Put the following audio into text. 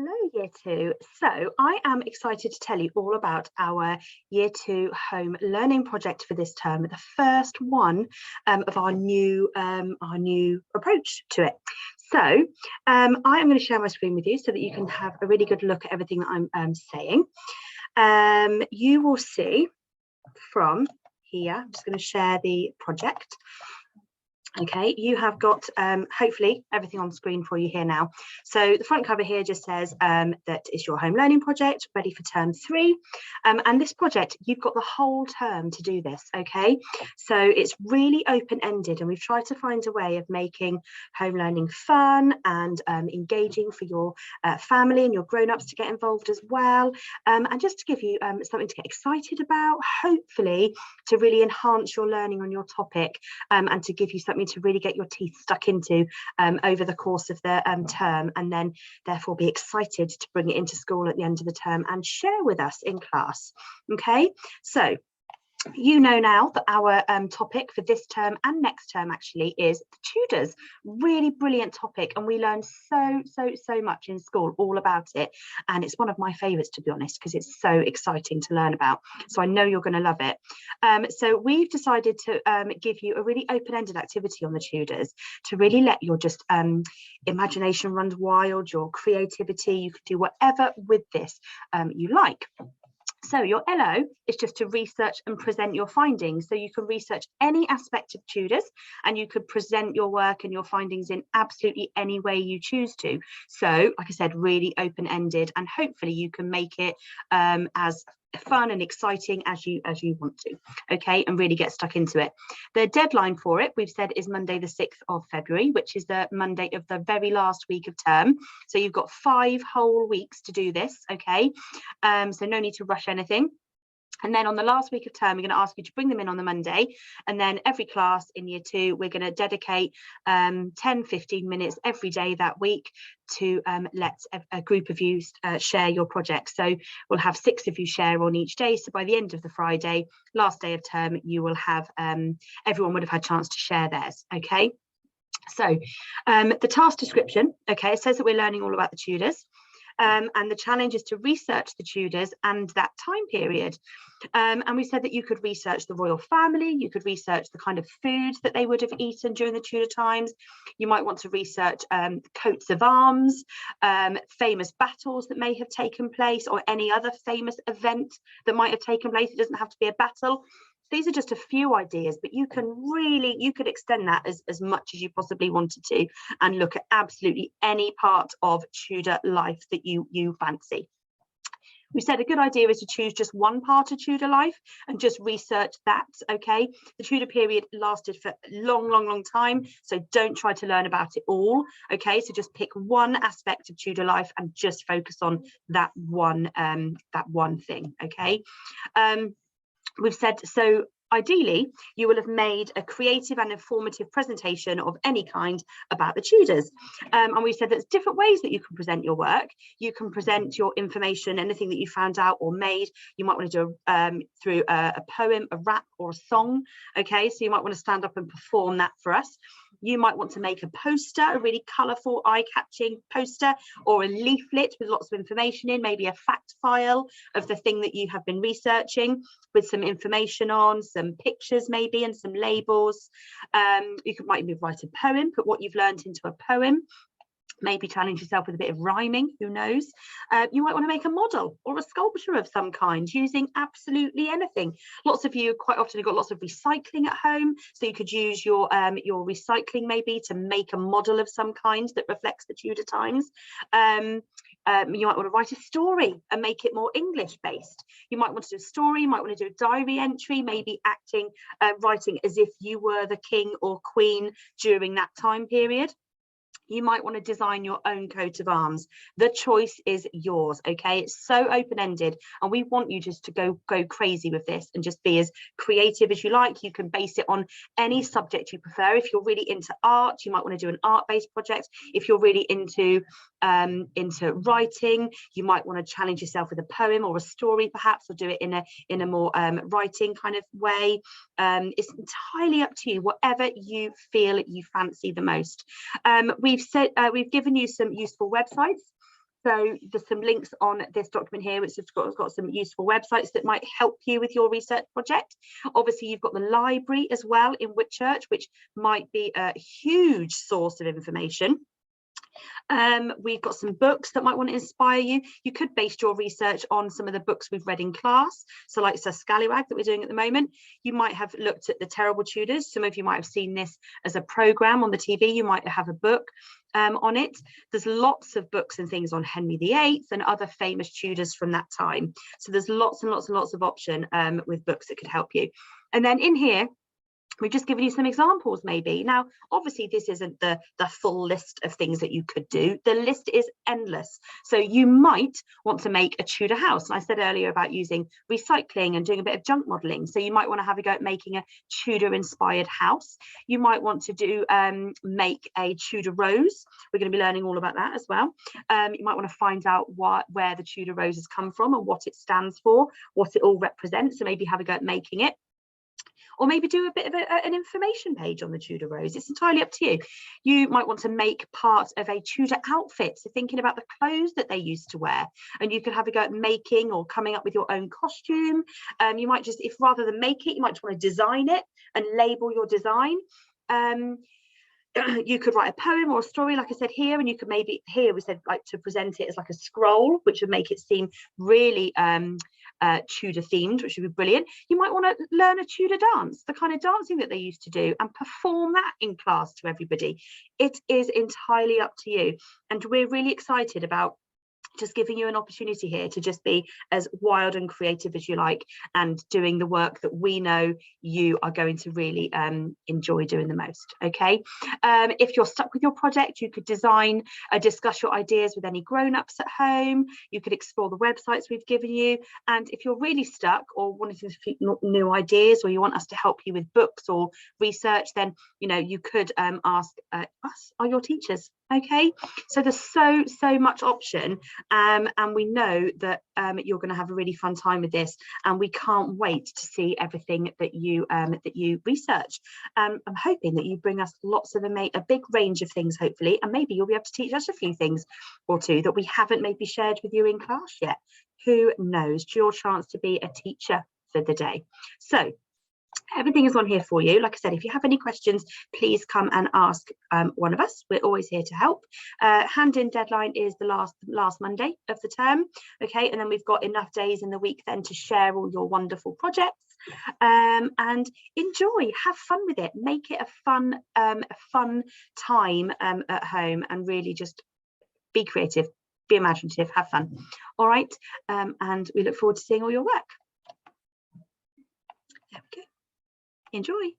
Hello, Year 2. So I am excited to tell you all about our Year 2 home learning project for this term, the first one of our new approach to it. So I am going to share my screen with you so that you can have a really good look at everything that I'm saying. You will see from here, I'm just going to share the project. Okay, you have got hopefully everything on screen for you here now. So the front cover here just says that it's your home learning project ready for term 3, and this project you've got the whole term to do this. Okay, so it's really open-ended, and we've tried to find a way of making home learning fun and engaging for your family and your grown-ups to get involved as well, and just to give you something to get excited about, hopefully to really enhance your learning on your topic, and to give you something to really get your teeth stuck into over the course of the term, and then therefore be excited to bring it into school at the end of the term and share with us in class. Okay, so you know now that our topic for this term and next term actually is the Tudors. Really brilliant topic, and we learn so much in school all about it, and it's one of my favorites, to be honest, because it's so exciting to learn about. So I know you're going to love it. So we've decided to give you a really open-ended activity on the Tudors to really let your just imagination run wild, your creativity. You can do whatever with this you like. So your LO is just to research and present your findings. So you can research any aspect of Tudors, and you could present your work and your findings in absolutely any way you choose to. So, like I said, really open-ended, and hopefully you can make it as fun and exciting as you want to. Okay, and really get stuck into it. The deadline for it, we've said, is Monday the 6th of February, which is the Monday of the very last week of term. So you've got 5 whole weeks to do this. Okay, so no need to rush anything. And then on the last week of term, we're going to ask you to bring them in on the Monday. And then every class in Year 2, we're going to dedicate 10-15 minutes every day that week to let a group of you share your project. So we'll have 6 of you share on each day. So by the end of the Friday, last day of term, you will have, everyone would have had a chance to share theirs. Okay. So the task description, okay, it says that we're learning all about the Tudors. And the challenge is to research the Tudors and that time period. And we said that you could research the royal family, you could research the kind of foods that they would have eaten during the Tudor times. You might want to research coats of arms, famous battles that may have taken place, or any other famous event that might have taken place. It doesn't have to be a battle. These are just a few ideas, but you could extend that as much as you possibly wanted to, and look at absolutely any part of Tudor life that you fancy. We said a good idea is to choose just one part of Tudor life and just research that. Okay, the Tudor period lasted for a long time, so don't try to learn about it all. Okay, so just pick one aspect of Tudor life and just focus on that one thing. Okay. We've said, so ideally, you will have made a creative and informative presentation of any kind about the Tudors. And we said there's different ways that you can present your work. You can present your information, anything that you found out or made. You might want to do through a poem, a rap, or a song. Okay, so you might want to stand up and perform that for us. You might want to make a poster, a really colourful, eye-catching poster, or a leaflet with lots of information in, maybe a fact file of the thing that you have been researching with some information on, some pictures maybe, and some labels. You might even write a poem, put what you've learned into a poem. Maybe challenge yourself with a bit of rhyming, who knows. You might want to make a model or a sculpture of some kind using absolutely anything. Lots of you quite often have got lots of recycling at home, so you could use your recycling maybe to make a model of some kind that reflects the Tudor times. You might want to write a story and make it more English based. You might want to do a story, you might want to do a diary entry, maybe acting, writing as if you were the king or queen during that time period. You might want to design your own coat of arms. The choice is yours. Okay, it's so open-ended, and we want you just to go crazy with this and just be as creative as you like. You can base it on any subject you prefer. If you're really into art, you might want to do an art-based project. If you're really into writing, you might want to challenge yourself with a poem or a story perhaps, or do it in a more writing kind of way. It's entirely up to you, whatever you feel you fancy the most. We've given you some useful websites So there's some links on this document here, which has got some useful websites that might help you with your research project. Obviously, you've got the library as well in Whitchurch, which might be a huge source of information. We've got some books that might want to inspire you. You could base your research on some of the books we've read in class. So like Sir Scallywag that we're doing at the moment. You might have looked at The Terrible Tudors. Some of you might have seen this as a programme on the TV. You might have a book on it. There's lots of books and things on Henry VIII and other famous Tudors from that time. So there's lots and lots and lots of option with books that could help you. And then in here, we've just given you some examples maybe. Now, obviously, this isn't the full list of things that you could do. The list is endless. So you might want to make a Tudor house. I said earlier about using recycling and doing a bit of junk modelling. So you might want to have a go at making a Tudor-inspired house. You might want to do make a Tudor rose. We're going to be learning all about that as well. You might want to find out where the Tudor rose has come from and what it stands for, what it all represents. So maybe have a go at making it. Or maybe do a bit of an information page on the Tudor rose. It's entirely up to you. You might want to make part of a Tudor outfit, so thinking about the clothes that they used to wear, and you could have a go at making or coming up with your own costume. You might just, if rather than make it, you might just want to design it and label your design. You could write a poem or a story, like I said here, and you could maybe, here we said like to present it as like a scroll, which would make it seem really Tudor themed, which would be brilliant. You might want to learn a Tudor dance, the kind of dancing that they used to do, and perform that in class to everybody. It is entirely up to you, and we're really excited about just giving you an opportunity here to just be as wild and creative as you like, and doing the work that we know you are going to really enjoy doing the most. Okay, if you're stuck with your project, you could discuss your ideas with any grown-ups at home. You could explore the websites we've given you, and if you're really stuck or wanting to new ideas, or you want us to help you with books or research, then you could ask us, are your teachers. Okay, so there's so much option, and we know that you're going to have a really fun time with this, and we can't wait to see everything that you research. I'm hoping that you bring us lots of a big range of things, hopefully, and maybe you'll be able to teach us a few things or two that we haven't maybe shared with you in class yet. Who knows? It's your chance to be a teacher for the day. So everything is on here for you. Like I said, if you have any questions, please come and ask one of us. We're always here to help. Hand-in deadline is the last Monday of the term. Okay, and then we've got enough days in the week then to share all your wonderful projects. And enjoy, have fun with it. Make it a fun time at home, and really just be creative, be imaginative, have fun. All right, and we look forward to seeing all your work. There we go. Enjoy.